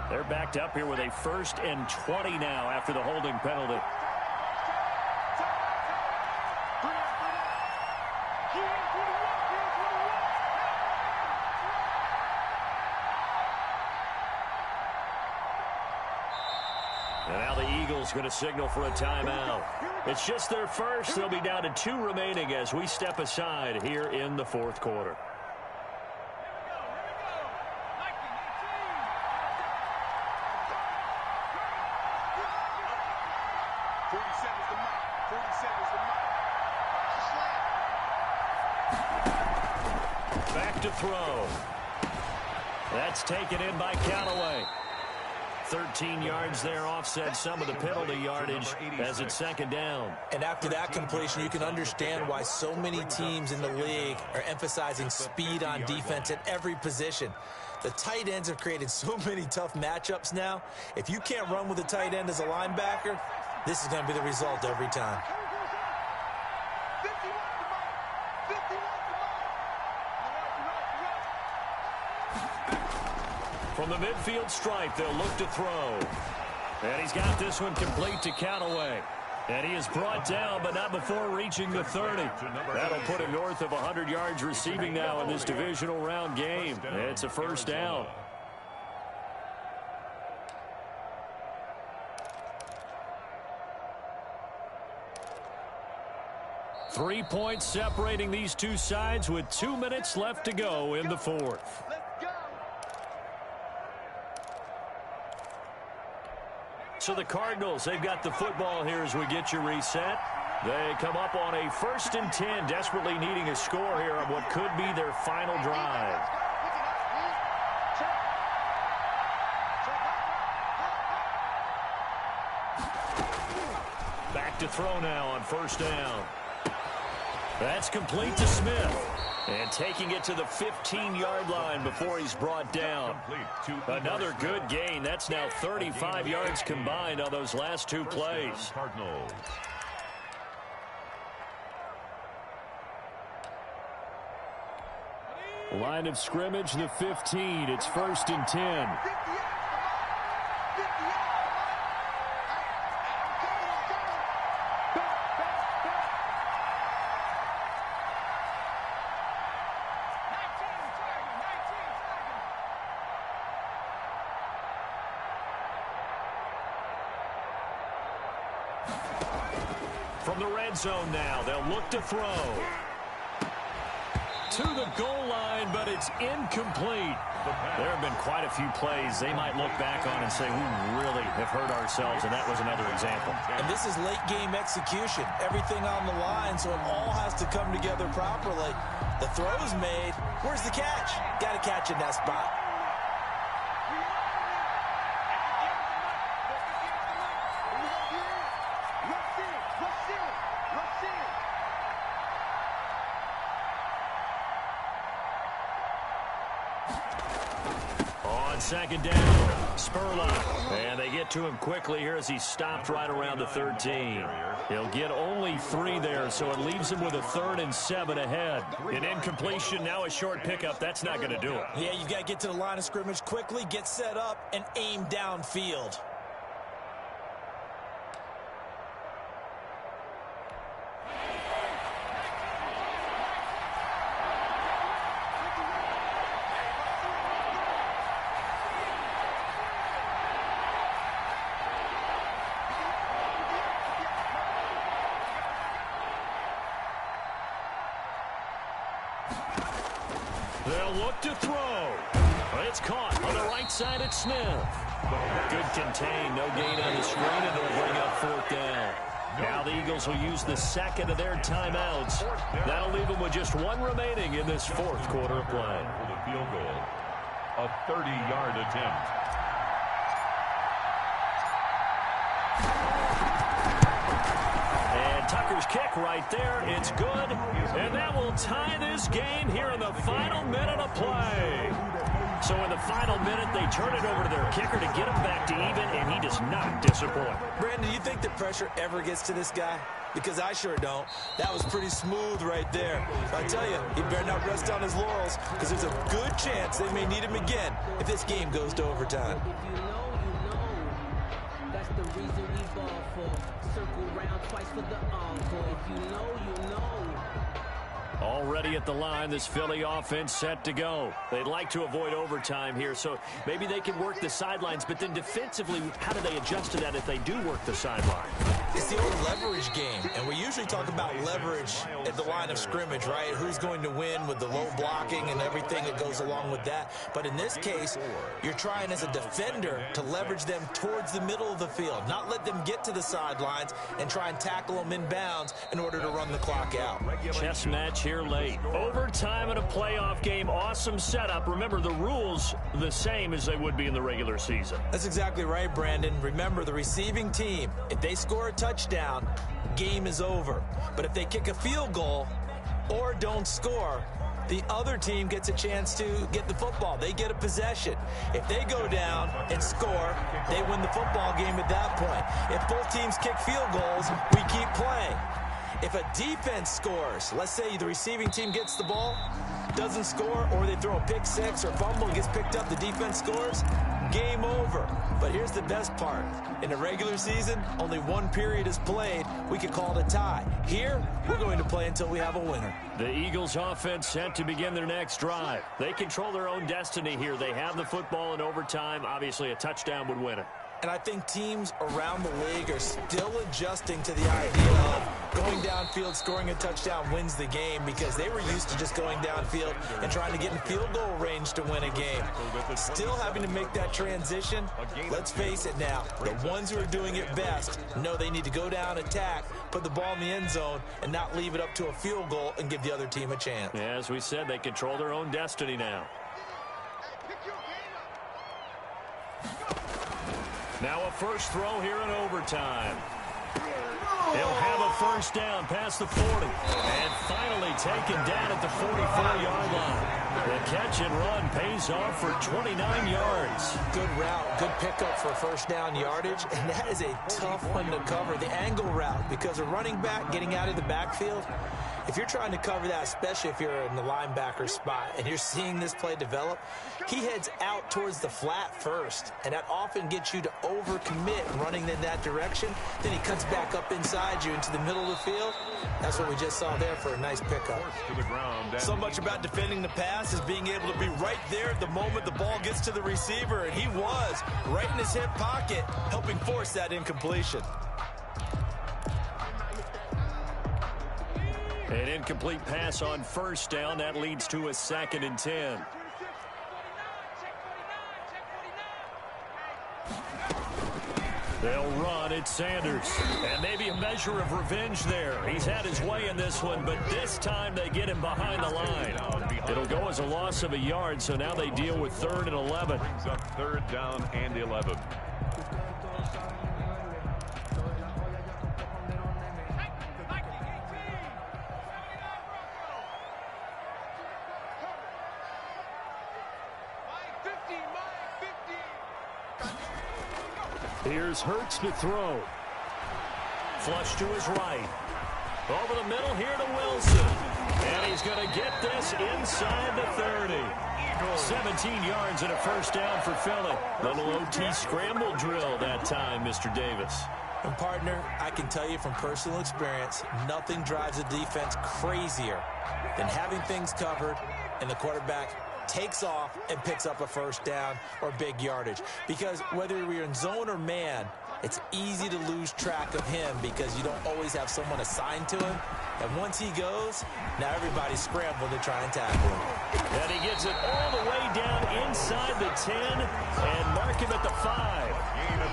They're backed up here with a 1st and 20 now after the holding penalty. And now the Eagles going to signal for a timeout. It's just their first. They'll be down to 2 remaining as we step aside here in the fourth quarter. Back to throw. That's taken in by Callaway. 13 yards there, offset some of the penalty yardage as it's 2nd down. And after that completion, you can understand why so many teams in the league are emphasizing speed on defense at every position. The tight ends have created so many tough matchups now. If you can't run with a tight end as a linebacker, this is going to be the result every time. From the midfield stripe, they'll look to throw. And he's got this one complete to Callaway. And he is brought down, but not before reaching the 30. That'll put him north of 100 yards receiving now in this divisional round game. It's a 1st down. Three points separating these two sides with 2 minutes left to go in the fourth. So the Cardinals, they've got the football here as we get you reset. They come up on a 1st and 10, desperately needing a score here on what could be their final drive. Back to throw now on 1st down. That's complete to Smith. And taking it to the 15-yard line before he's brought down. Another good gain. That's now 35 yards combined on those last 2 plays. Cardinals. Line of scrimmage, the 15. It's 1st and 10. From the red zone now, they'll look to throw. To the goal line, but it's incomplete. There have been quite a few plays they might look back on and say, we really have hurt ourselves, and that was another example. And this is late-game execution. Everything on the line, so it all has to come together properly. The throw's made. Where's the catch? Got to catch in that spot. Second down, Spurlock, and they get to him quickly here as he stopped right around the 13. He'll get only 3 there, so it leaves him with a 3rd and 7 ahead. An incompletion, now a short pickup. That's not going to do it. Yeah, you've got to get to the line of scrimmage quickly, get set up, and aim downfield. They'll look to throw. It's caught on the right side at Smith. Good contain, no gain on the screen, and they'll bring up 4th down. Now the Eagles will use the second of their timeouts. That'll leave them with just 1 remaining in this 4th quarter of play. For the field goal, a 30-yard attempt. Tucker's kick right there. It's good. And that will tie this game here in the final minute of play. So in the final minute, they turn it over to their kicker to get him back to even, and he does not disappoint. Brandon, do you think the pressure ever gets to this guy? Because I sure don't. That was pretty smooth right there. I tell you, he better not rest on his laurels, because there's a good chance they may need him again if this game goes to overtime. If you know, you know. That's the reason we ball for. Circle round twice for the encore. If you know, you know. Already at the line, this Philly offense set to go. They'd like to avoid overtime here, so maybe they can work the sidelines, but then defensively, how do they adjust to that if they do work the sideline? It's the old leverage game, and we usually talk about leverage at the line of scrimmage, right? Who's going to win with the low blocking and everything that goes along with that. But in this case, you're trying as a defender to leverage them towards the middle of the field, not let them get to the sidelines and try and tackle them inbounds in order to run the clock out. Chess match here late. Overtime in a playoff game. Awesome setup. Remember, the rules the same as they would be in the regular season. That's exactly right, Brandon. Remember, the receiving team, if they score a touchdown, game is over. But if they kick a field goal or don't score, the other team gets a chance to get the football. They get a possession. If they go down and score, they win the football game at that point. If both teams kick field goals, we keep playing. If a defense scores, let's say the receiving team gets the ball, doesn't score, or they throw a pick six or fumble and gets picked up, the defense scores, game over. But here's the best part. In the regular season, only one period is played. We could call it a tie. Here, we're going to play until we have a winner. The Eagles offense set to begin their next drive. They control their own destiny here. They have the football in overtime. Obviously, a touchdown would win it. And I think teams around the league are still adjusting to the idea of going downfield, scoring a touchdown wins the game, because they were used to just going downfield and trying to get in field goal range to win a game. Still having to make that transition. Let's face it now, the ones who are doing it best know they need to go down, attack, put the ball in the end zone, and not leave it up to a field goal and give the other team a chance. Yeah, as we said, they control their own destiny now. Now a first throw here in overtime. He'll have a first down past the 40. And finally taken down at the 44-yard line. The catch and run pays off for 29 yards. Good route, good pickup for first down yardage, and that is a tough one to cover. The angle route, because a running back getting out of the backfield, if you're trying to cover that, especially if you're in the linebacker spot and you're seeing this play develop, he heads out towards the flat first, and that often gets you to overcommit running in that direction. Then he cuts back up inside you into the middle of the field. That's what we just saw there for a nice pickup. So much about defending the pass is being able to be right there at the moment the ball gets to the receiver, and he was right in his hip pocket, helping force that incompletion. An incomplete pass on first down. That leads to a 2nd and 10. They'll run. It's Sanders. And maybe a measure of revenge there. He's had his way in this one, but this time they get him behind the line. It'll go as a loss of a yard, so now they deal with 3rd and 11. Brings up 3rd down and 11. Here's Hurts to throw. Flush to his right. Over the middle here to Wilson. And he's going to get this inside the 30. 17 yards and a first down for Philly. Little OT scramble drill that time, Mr. Davis. And partner, I can tell you from personal experience, nothing drives a defense crazier than having things covered and the quarterback takes off and picks up a first down or big yardage. Because whether you're in zone or man, it's easy to lose track of him because you don't always have someone assigned to him. And once he goes, now everybody's scrambling to try and tackle him. And he gets it all the way down inside the 10 and mark him at the 5. Gain of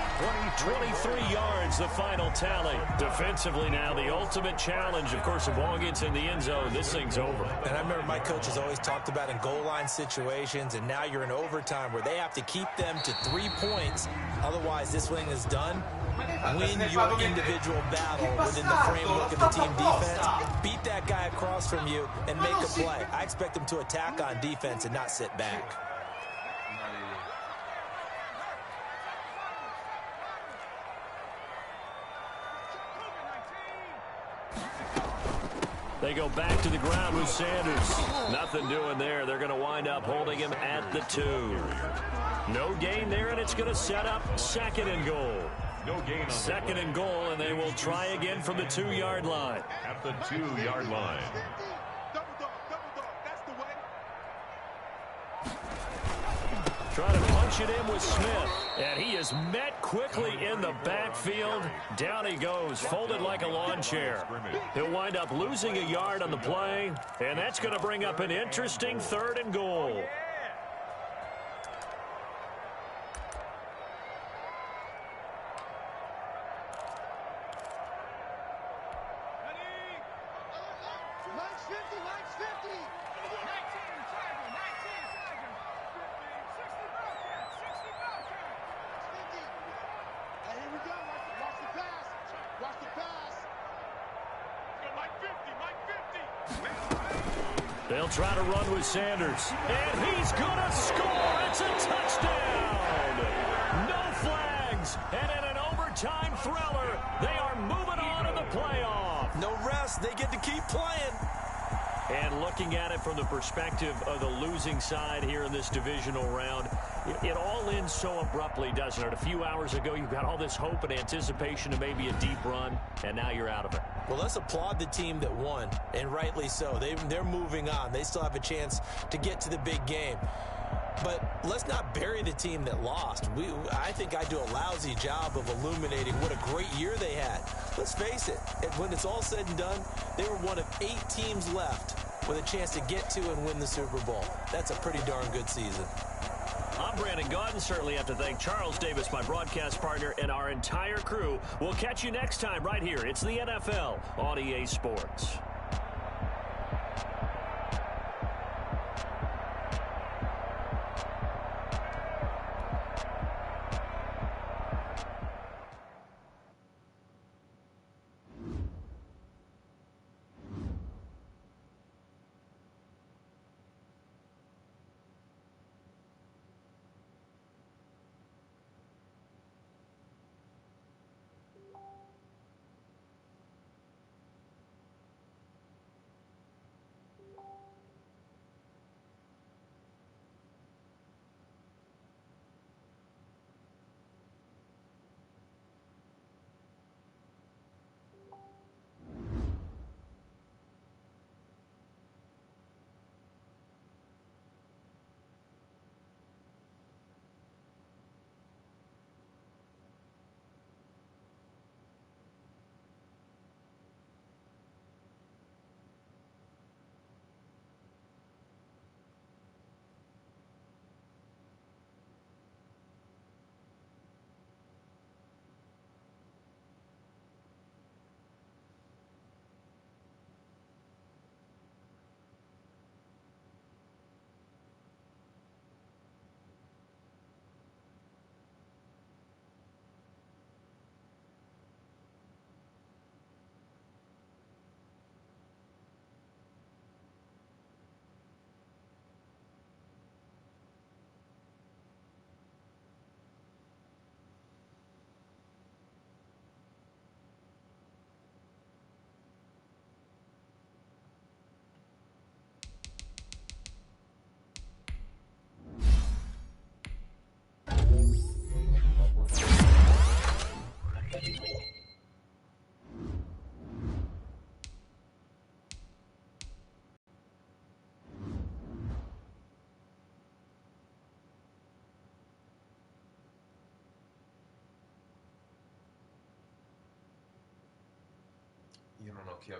23 yards, the final tally. Defensively now, the ultimate challenge. Of course, the ball gets in the end zone. This thing's over. And I remember my coaches always talked about in goal line situations, and now you're in overtime where they have to keep them to 3 points. Otherwise, this thing is done. Win your individual battle within the framework of the team defense. Beat that guy across from you and make a play. I expect them to attack on defense and not sit back. They go back to the ground with Sanders. Nothing doing there. They're going to wind up holding him at the 2. No gain there, and it's going to set up 2nd and goal. No gain on 2nd and goal, and they will try again from the 2-yard line. at the 2-yard line. Double dog, that's the way. Trying to punch it in with Smith, and he is met quickly in the backfield. Down he goes, folded like a lawn chair. He'll wind up losing a yard on the play, and that's going to bring up an interesting 3rd and goal. They'll try to run with Sanders, and he's going to score. It's a touchdown. No flags, and in an overtime thriller, they are moving on to the playoff. No rest. They get to keep playing. And looking at it from the perspective of the losing side here in this divisional round, it all ends so abruptly, doesn't it? A few hours ago, you got all this hope and anticipation of maybe a deep run, and now you're out of it. Well, let's applaud the team that won, and rightly so. They're moving on. They still have a chance to get to the big game. But let's not bury the team that lost. I think I do a lousy job of illuminating what a great year they had. Let's face it, when it's all said and done, they were one of 8 teams left with a chance to get to and win the Super Bowl. That's a pretty darn good season. I'm Brandon Gaudin. Certainly have to thank Charles Davis, my broadcast partner, and our entire crew. We'll catch you next time right here. It's the NFL on EA Sports.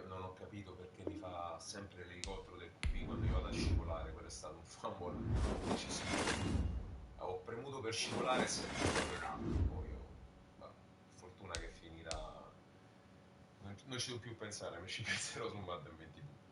non ho capito perché mi fa sempre l'elicottero del QB quando io vado a scivolare. Quello è stato un fumble decisivo. Ho premuto per scivolare e si è fatto campo. Poi fortuna che finirà. Non ci devo più pensare, mi ci penserò su Madden 22.